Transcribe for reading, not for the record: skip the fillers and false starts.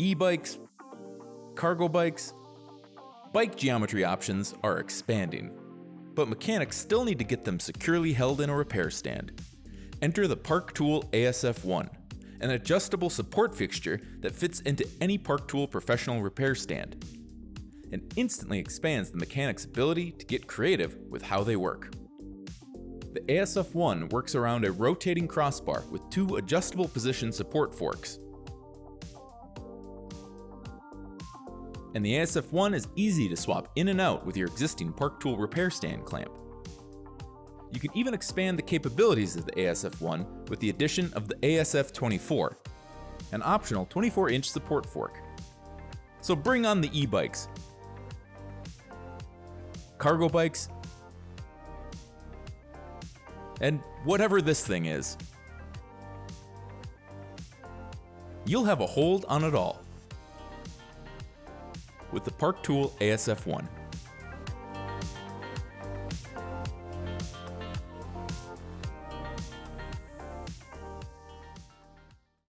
E-bikes, cargo bikes, bike geometry options are expanding, but mechanics still need to get them securely held in a repair stand. Enter the Park Tool ASF-1, an adjustable support fixture that fits into any Park Tool professional repair stand, and instantly expands the mechanic's ability to get creative with how they work. The ASF-1 works around a rotating crossbar with 2 adjustable position support forks. And the ASF-1 is easy to swap in and out with your existing Park Tool repair stand clamp. You can even expand the capabilities of the ASF-1 with the addition of the ASF-24, an optional 24-inch support fork. So bring on the e-bikes, cargo bikes, and whatever this thing is. You'll have a hold on it all with the Park Tool ASF-1.